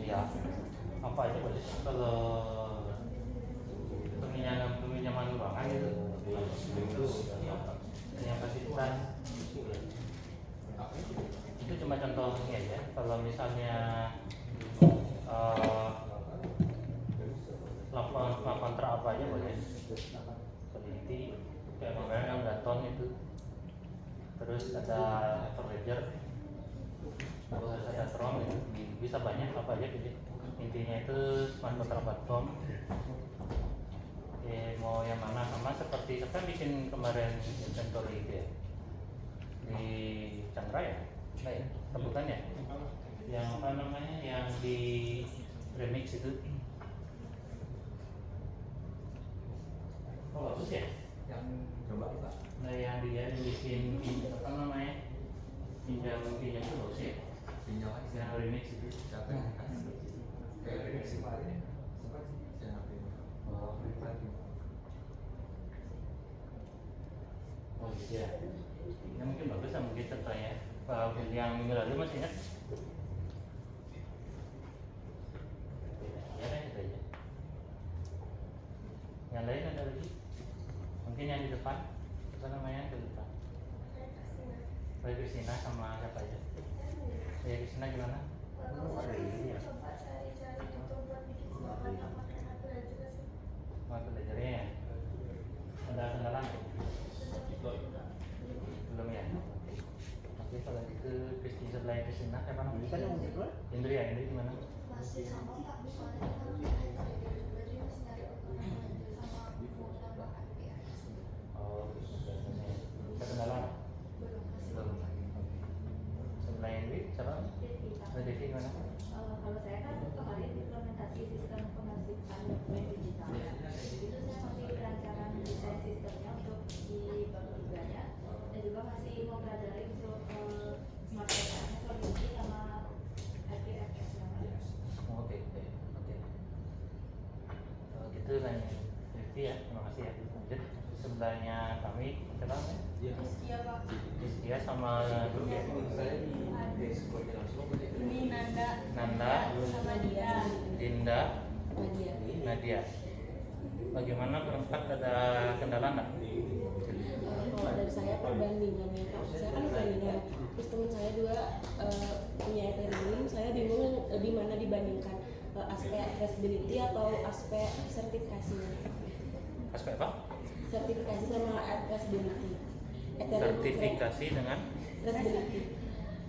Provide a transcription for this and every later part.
Ya, apa aja boleh. Kalau peminjaman ruangan itu yang fasilitas itu cuma contohnya aja. Kalau misalnya laporan kontrak apa aja boleh. Teliti kayak kemarin Daton itu, terus ada ledger, terus ada Tron itu bisa banyak apa aja gitu. Intinya itu smart contract platform. Mau yang mana, sama seperti saya bikin kemarin inventory itu ya di Chandra ya, nah ya, bukan ya, yang apa namanya, yang di remix itu. Oh bagus ya, yang coba kita. nah yang dia bikin apa namanya, pinjam itu bagus ya, Pinjam aja yang remix itu. siapa yang kasih kayak remix kemarin ya sempat sih saya ngapain pribadi. Oh iya, ya mungkin bagus lah, mungkin contohnya yang minggu lalu masih ingat. Ya kan itu aja. Yang lain ada lagi? Mungkin yang di depan, apa namanya, di depan. Baik Kristina sama siapa aja? Ya Kristina gimana? Mau belajarnya ya? Ada kendala nggak? Belum ya? Oke, kalau gitu Kristina, sebelah Kristina siapa namanya? Indri ya, Indri gimana? Masih sama Pak, soalnya kan jadi masih nyari sama mau tambah IPR. Oh, ada kendala nggak? Belum, masih Belum. Sebelah Indri siapa? Mbak Devi gimana? Kalau saya kan kemarin implementasi sistem pengasihan dokumen digital ya. Itu saya masih perancangan desain sistemnya untuk di bank liganya, dan juga masih mau pelajari untuk smart contract solusi sama IPFS namanya. Oke. Kalau gitu kan Devi ya, terima kasih ya. Lanjut sebelahnya kami siapa namanya? Iya Pak. Rizkia sama grup ya. Ini Nanda, sama dia. Dinda, Nadia. Bagaimana berempat, ada kendala nggak? Kalau dari saya perbandingannya, saya kan perbandingan, terus teman saya juga punya Ethereum, saya bingung di mana dibandingkan aspek traceability atau aspek sertifikasinya. Aspek apa? Sertifikasi sama traceability. Sertifikasi dengan Traceability.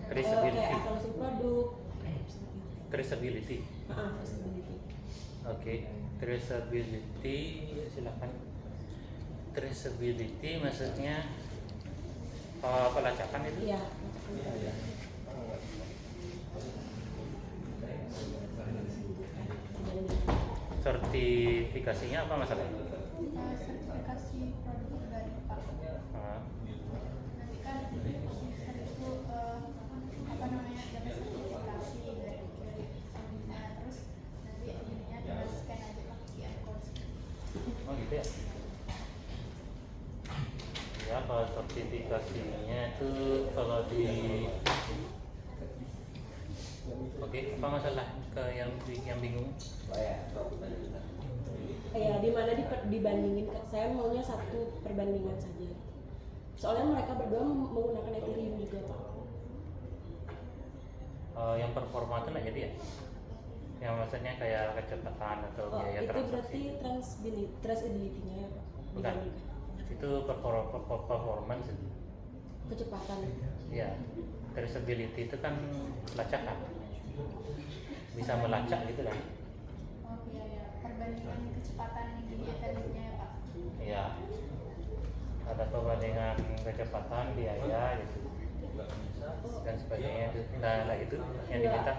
traceability. Kayak asal usul produk. Traceability. Traceability. Oke, traceability, silakan. Traceability maksudnya pelacakan itu? Iya. Sertifikasinya apa masalahnya? Sertifikasi produk dari Pak. Nanti kan user itu apa namanya, dapat sertifikasi dari Sampingnya, terus nanti ininya tinggal scan aja pakai QR code. Oh gitu ya? Ya, kalau sertifikasinya itu kalau di oke, apa masalah ke yang bingung? Ya, di mana dibandingin? Saya maunya satu perbandingan saja. Soalnya mereka berdua menggunakan Ethereum juga, Pak. Yang performa itu nggak jadi ya? Yang maksudnya kayak kecepatan atau biaya Itu transaksi? berarti traceability-nya ya, Pak? Bukan, itu performance itu. Kecepatan. Ya, traceability itu kan pelacakan, bisa melacak gitu kan? Oh iya, perbandingan kecepatan di Ethereum-nya ya Pak. Iya, ada perbandingan kecepatan, biaya gitu dan sebagainya itu. Nah itu yang diminta.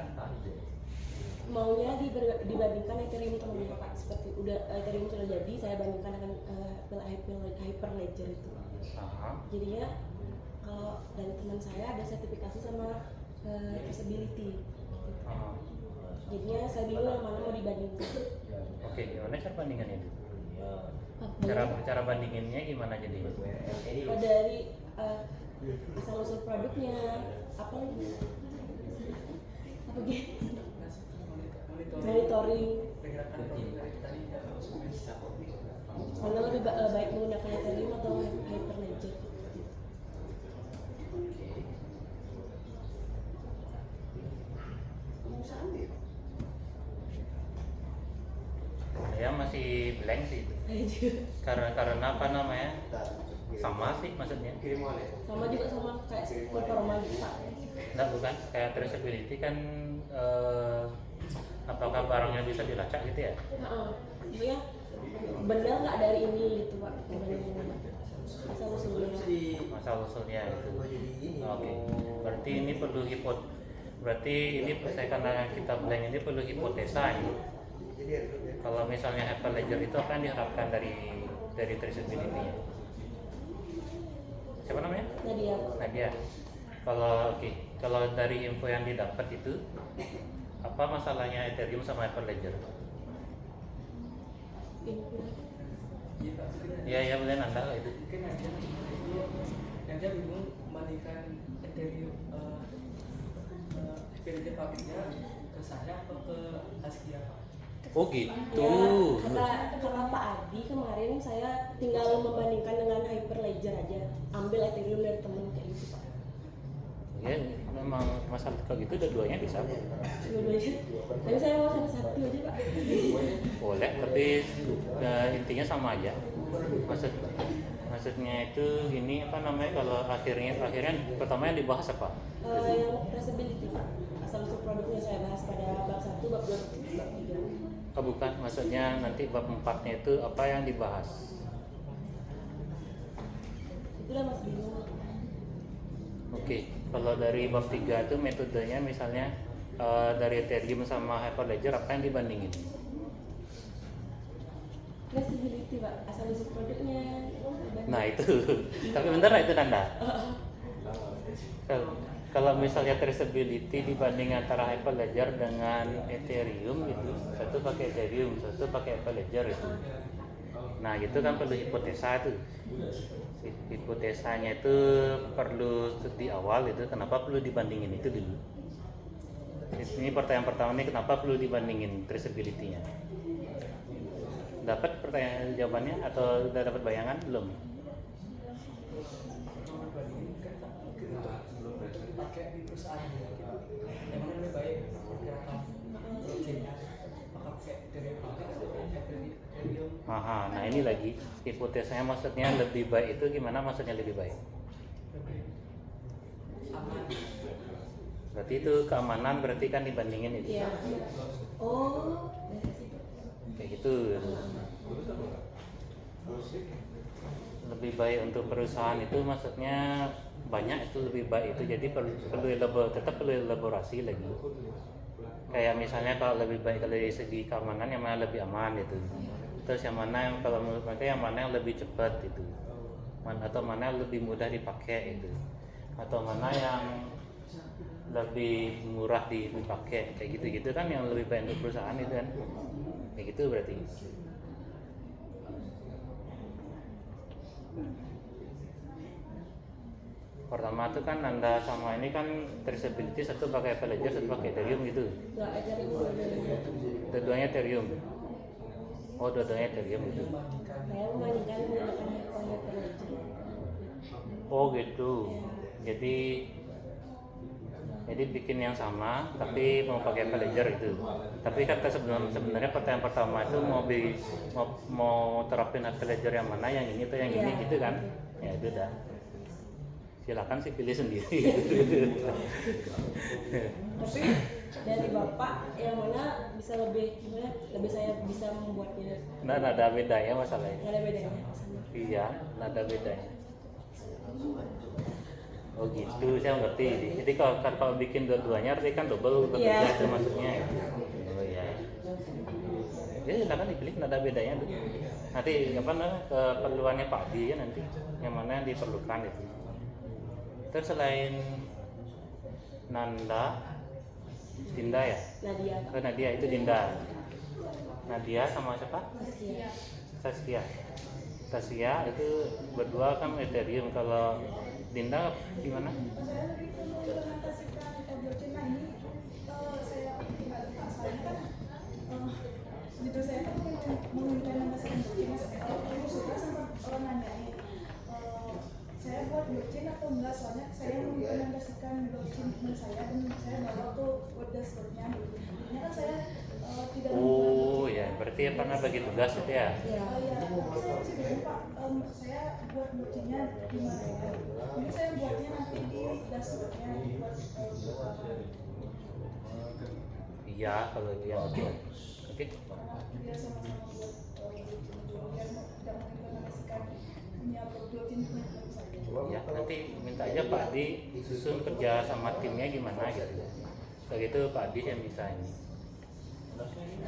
Maunya dibandingkan Ethereum temennya, Pak. Seperti udah Ethereum sudah jadi, saya bandingkan dengan Hyperledger itu. Jadinya kalau dari teman saya ada sertifikasi sama traceability. Jadinya saya bingung yang mana mau dibandingkan. Oke, gimana cara bandingannya itu? Banyak. Cara bandinginnya gimana jadi? Dari asal usul produknya apa lagi? Apa gitu? monitoring pergerakan dari tadi harus bisa mana lebih baik menggunakan Ethereum atau Hyperledger. Saya masih blank sih itu. Saya juga Karena apa namanya? Sama sih maksudnya. sama juga sama kayak performa gitu Pak. Enggak, bukan kayak traceability kan apakah barangnya bisa dilacak gitu ya? Maksudnya benar nggak dari ini gitu Pak, asal usulnya. Masa usulnya itu. Oke. Berarti ini perlu berarti ini karena kita blank ini perlu hipotesa ini. Kalau misalnya Hyperledger itu apa yang diharapkan dari traceability-nya? Siapa namanya? Nadia. Kalau dari info yang didapat itu apa masalahnya Ethereum sama Hyperledger? Iya boleh nanda lah itu. Mungkin nanti bingung membandingkan Ethereum Hyperledger pabriknya ke saya atau ke Askia Pak? Oh gitu. Ya, kata Pak Adi kemarin saya tinggal membandingkan dengan Hyperledger aja, ambil Ethereum dari temen kayak gitu Pak. Ya memang masalah kalau gitu dua-duanya bisa. Dua-duanya. Tapi saya mau sama satu aja Pak. Boleh, tapi intinya sama aja. Maksudnya itu gini apa namanya kalau akhirnya pertama yang dibahas apa? Yang traceability Pak. Asal usul produknya saya bahas pada bab 1, bab 2, bab 3. Oh bukan, maksudnya nanti bab 4-nya itu apa yang dibahas? Itulah Mas bingung. Oke, kalau dari bab 3 itu metodenya misalnya dari Ethereum sama Hyperledger apa yang dibandingin? Traceability Pak, asal usul produknya. Nah itu, tapi bener lah itu Nanda. Kalau misalnya traceability dibanding antara Hyperledger dengan Ethereum itu, satu pakai Ethereum, satu pakai Hyperledger itu. Nah itu kan perlu hipotesa tuh. Hipotesanya itu perlu di awal itu kenapa perlu dibandingin itu dulu. Ini pertanyaan pertama nih, kenapa perlu dibandingin traceability-nya? Dapat pertanyaan jawabannya atau udah dapat bayangan belum? Pakai di perusahaan gitu. Yang mana lebih baik pergerakan blockchain-nya? Apakah pakai Ethereum? Nah ini lagi hipotesanya maksudnya lebih baik itu gimana maksudnya lebih baik? Lebih aman. Berarti itu keamanan berarti kan dibandingin itu. Iya. Oh, Kayak gitu. Lebih baik untuk perusahaan itu maksudnya banyak itu lebih baik itu jadi tetap perlu elaborasi lagi. Kayak misalnya kalau lebih baik dari segi keamanan yang mana lebih aman itu. Terus yang mana yang kalau menurut mereka yang mana yang lebih cepat itu. Atau mana yang lebih mudah dipakai itu. Atau mana yang lebih murah dipakai kayak gitu-gitu kan yang lebih baik untuk perusahaan itu kan. Kayak gitu berarti. Pertama itu kan Anda sama ini kan traceability satu pakai Hyperledger, satu pakai Ethereum gitu. nggak Ethereum. Dua-duanya Ethereum. Oh, dua-duanya Ethereum gitu. Saya membandingkan menggunakan Hyperledger. Oh gitu. Jadi bikin yang sama tapi mau pakai Hyperledger itu. Tapi kata sebenarnya pertanyaan pertama itu mau terapin Hyperledger yang mana, yang ini atau yang ini gitu kan? Ya itu dah. Silakan sih pilih sendiri. Tapi dari Bapak yang mana bisa lebih saya bisa membuatnya? Nah, ada bedanya masalahnya. Nggak ada bedanya sama. Iya, ada bedanya. Oh gitu, saya ngerti. Jadi kalau bikin dua-duanya artinya kan double bekerja Iya. itu maksudnya. Oh iya. Ya silakan dipilih, nggak ada bedanya tuh. Nanti apa namanya keperluannya Pak Adi ya nanti yang mana yang diperlukan itu. Terus selain Dinda ya? Nadia. Oh, Nadia itu Dinda. Nadia sama siapa? Saskia. Saskia itu berdua kan Ethereum. Kalau Dinda gimana? Saya lebih ke mengimplementasikan blockchain. Nah ini saya tinggal di Pak saya kan mengimplementasikan blockchain. Aku suka sempat nanyain saya buat blockchain atau enggak, soalnya saya mengimplementasikan blockchain teman saya dan saya bawa tuh buat dashboardnya gitu. Akhirnya kan saya tidak Oh ya, berarti pernah bagi tugas itu ya? ya, saya masih bingung Pak, saya buat blockchainnya gimana ya? Ini saya buatnya nanti di dashboardnya buat Iya, kalau itu yang oke. Oke. biar sama-sama buat biar tidak mengimplementasikan punya blockchain teman saya. Ya, nanti minta aja Pak Adi susun kerja sama timnya gimana gitu. Begitu Pak Adi yang bisa ini.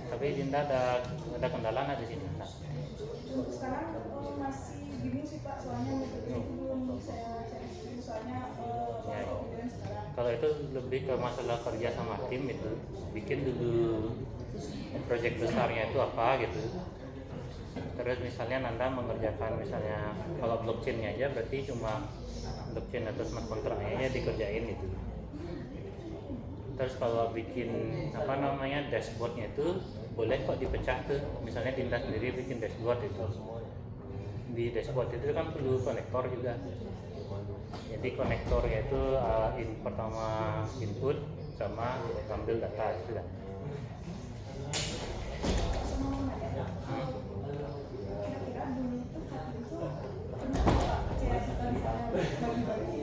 Tapi Dinda ada kendala nggak di sini? Nah. Untuk sekarang masih bingung sih Pak, soalnya metode itu belum saya cari, soalnya Ya. kemudian sekarang. Kalau itu lebih ke masalah kerja sama tim itu, bikin dulu proyek besarnya itu apa gitu. Terus misalnya Nanda mengerjakan misalnya kalau blockchainnya aja berarti cuma blockchain atau smart contract-nya aja dikerjain gitu. Terus kalau bikin apa namanya dashboardnya itu boleh kok dipecah tuh, misalnya Dinda sendiri bikin dashboard itu. Di dashboard itu kan perlu konektor juga. Jadi konektornya itu pertama input sama ambil data itu kan. Kira-kira dulu itu Kak itu pernah kayak kita misalnya bagi-bagi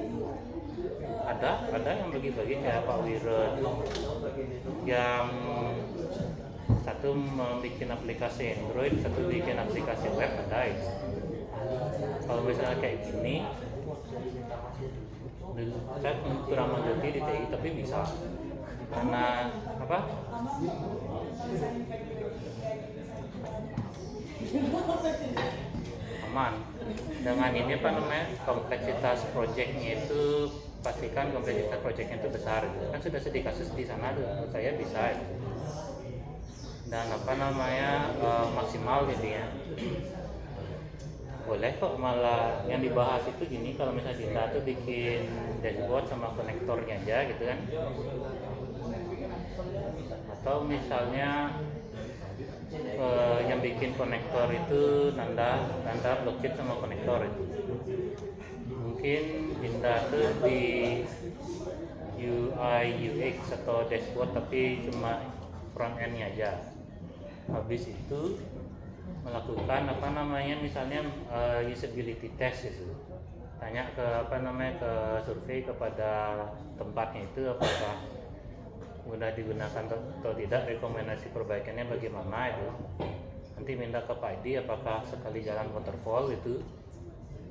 Ada yang bagi-bagi kayak Pak Wira yang satu bikin aplikasi Android, satu bikin aplikasi web, ada itu. Kalau misalnya kayak gini, saya kurang mengerti di TI tapi bisa karena apa? Aman. Dengan ini apa namanya kompleksitas proyeknya itu pastikan kompleksitas proyeknya itu besar. Kan sudah sedih kasus di sana tuh, menurut saya bisa. Ya. Dan apa namanya maksimal jadinya. Boleh kok, malah yang dibahas itu gini, kalau misalnya kita tuh bikin dashboard sama konektornya aja gitu kan, atau misalnya yang bikin konektor itu Nanda blockchain sama konektor itu mungkin Dinda tuh di UI UX atau dashboard tapi cuma front end-nya aja. Habis itu melakukan apa namanya misalnya usability test itu, tanya ke apa namanya ke survei kepada tempatnya itu apakah mudah digunakan atau tidak, rekomendasi perbaikannya bagaimana itu. Nanti minta ke Pak Edi apakah sekali jalan waterfall itu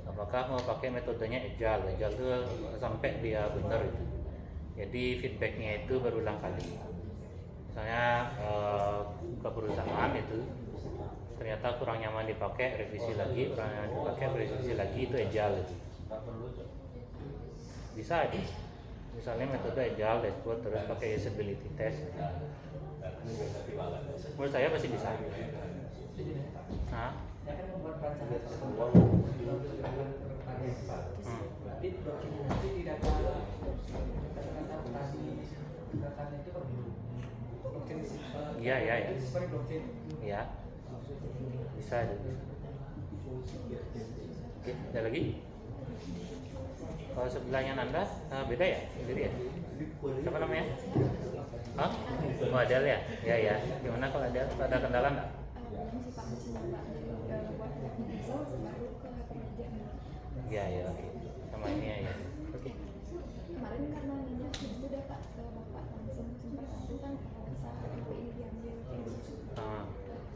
apakah mau pakai metodenya agile itu sampai dia benar itu. Jadi feedbacknya itu berulang kali. Misalnya ke perusahaan itu ternyata kurang nyaman dipakai, revisi lagi, kurang nyaman dipakai, revisi lagi, itu agile itu. Bisa itu. Misalnya metode agile dashboard terus pakai usability test. Menurut saya pasti bisa. Nah, Saya kan membuat perencanaan berarti blockchain nanti di data tadi datanya itu blockchain Iya. seperti blockchain. Ya, bisa itu. Oke, ada lagi? Kalau sebelahnya Nanda, beda ya? Sendiri ya? Siapa namanya? Hah? Oh, Adel ya? Ya. Gimana kalau Adel? Ada kendala nggak? ini sih Pak masih nyoba dari buat Excel baru ke Hyperledger. Iya, oke. Sama ini ya. Oke. Kemarin karena nanya itu udah Pak ke Bapak langsung sempat aku kan bisa MP ini diambil kayak gitu.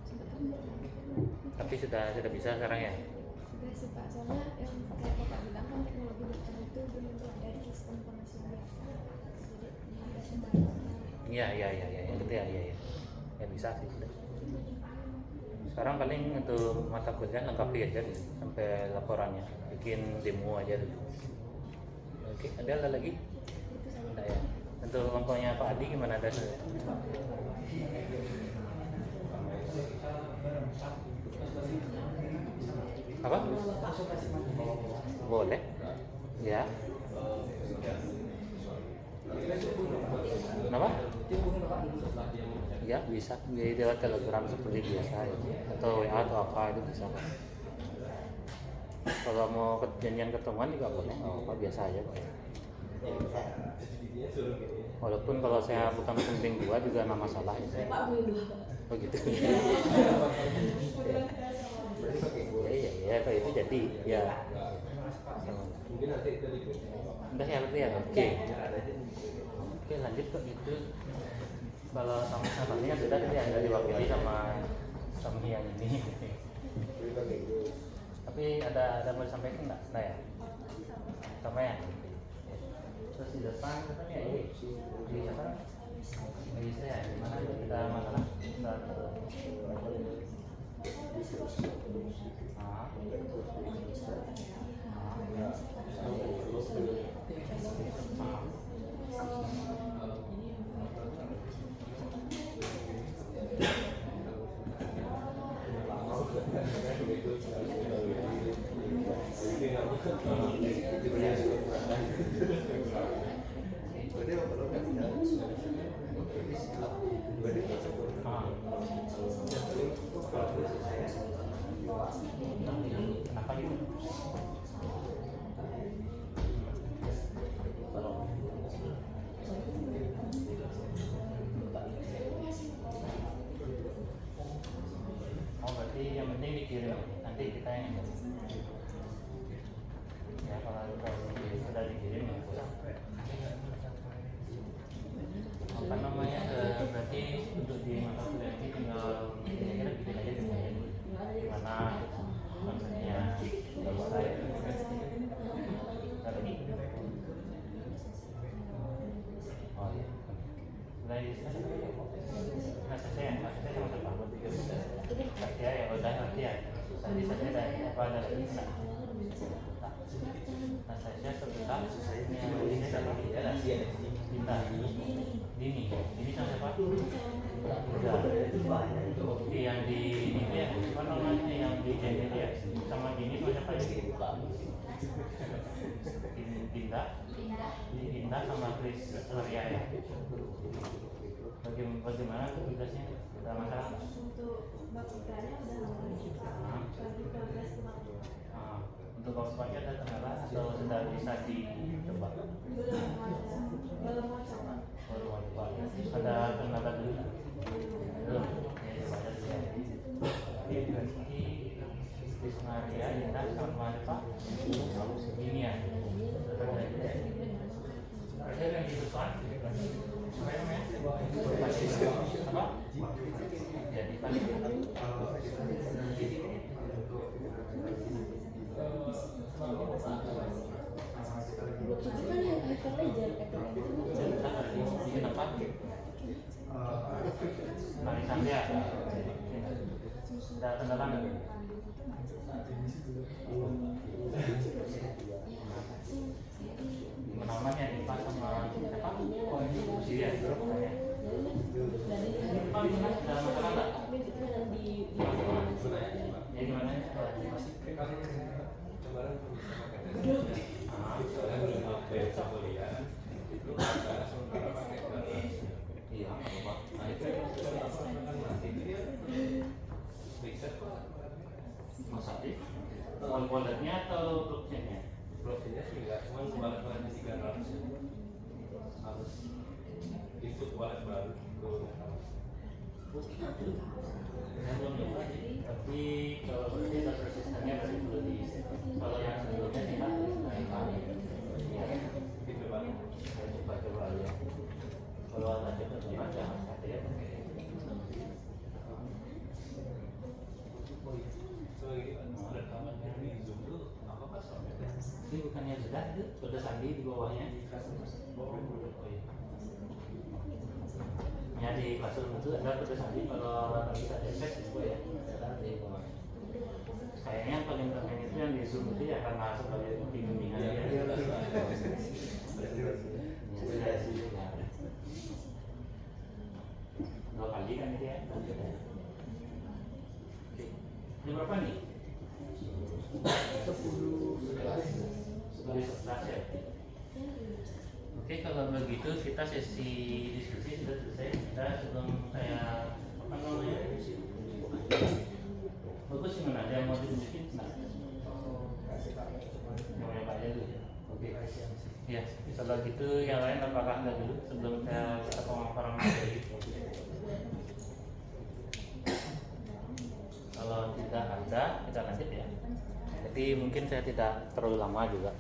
Sempat ambil. Tapi sudah bisa sekarang ya? Sudah sih Pak, soalnya yang kayak Bapak bilang kan teknologi blockchain itu belum ada di sistem pengasihan biasa. Jadi ada pembahasannya. Iya, gitu ya. Ya bisa sih. Sudah. Sekarang paling untuk mata kuliah lengkapi aja dulu, sampai laporannya, bikin demo aja dulu. Oke, ada lagi? Ada ya. Untuk kelompoknya Pak Adi gimana, ada? Apa? Boleh. Ya. Kenapa? Nanti hubungin Bapak dulu. Ya bisa di lewat Telegram seperti biasa ya. Atau WA atau apa itu bisa. Kalau mau janjian ketemuan juga boleh, apa biasa aja kok. Walaupun kalau saya bukan pembimbing dua juga nggak masalah itu. Pak Windu. Oh gitu. Ya kalau itu jadi ya. Udah ya berarti ya. Oke lanjut kok gitu. Kalau sama ini kan sudah tadi ada diwakili sama yang ini. Tapi ada mau disampaikan nggak? Nah ya. Sama ya. Terus di depan katanya ya di siapa? Di saya di mana kita masalah? Kenapa gitu? Oh berarti yang penting dikirim, nanti kita yang ya kalau sudah dikirim ya apa namanya berarti untuk di mata kuliah ini tinggal kira-kira bikin aja dimulai gimana konsepnya selesai ada lagi oh iya mulai saya sama siapa saya ya udah nanti ya tadi saya ada apa ada lagi enggak nah saya sebentar ini saya dapat ada Dinda ini sama siapa? Udah yang di ini ya apa namanya yang di JDT ya sama gini sama siapa ya? Dinda sama Chris Ria ya. Bagaimana tugasnya? Ada masalah? Untuk bagiannya udah bagi progres kemarin. Untuk waktunya ada kendala atau sudah bisa dicoba? Belum mau coba. Ada kendala dulu? Belum. Ya coba aja dulu ya. Ini Chris Maria, Dinda sama Pak. Ini ya. Ada yang di depan. Apa? Jadi paling Itu kan yang hyperledger katanya. di tempat barisan dia sudah kendala nggak? Namanya Dipa sama siapa? Kursi ya, katanya. Dipa gimana? Ada masalah nggak? Ya gimana? Iya, Pak. Masalah walletnya atau blockchainnya? Blockchainnya sih enggak, cuma sebaliknya 300 harus input wallet baru. Saya belum coba sih, tapi kalau berarti data sistemnya berarti perlu di kalau yang sebelumnya sih kan ya Gitu banget. saya coba aja. Kalau ada coba jangan sampai ya pakai. So ini rekamannya di Zoom tuh apa pas soalnya? Ini bukannya sudah sandi di bawahnya. Oh iya. Ya di Classroom itu ada tugas sandi kalau kita access itu ya ada di bawah. Kayaknya yang paling penting itu yang di Zoom itu ya karena sebagai bimbingan ya. Dua kali kan itu ya. Oke. Ini berapa nih? 10 11 ya. Oke Oke, kalau begitu kita sesi diskusi sudah selesai. Kita sebelum saya apa namanya? Bagus sih, mana ada yang mau ditunjukin? Nah, mau yang aja dulu ya. Oke. Ya, kalau gitu yang lain apakah ada dulu sebelum saya kita pemaparan materi? Kalau tidak ada, kita lanjut ya. Jadi mungkin saya tidak terlalu lama juga.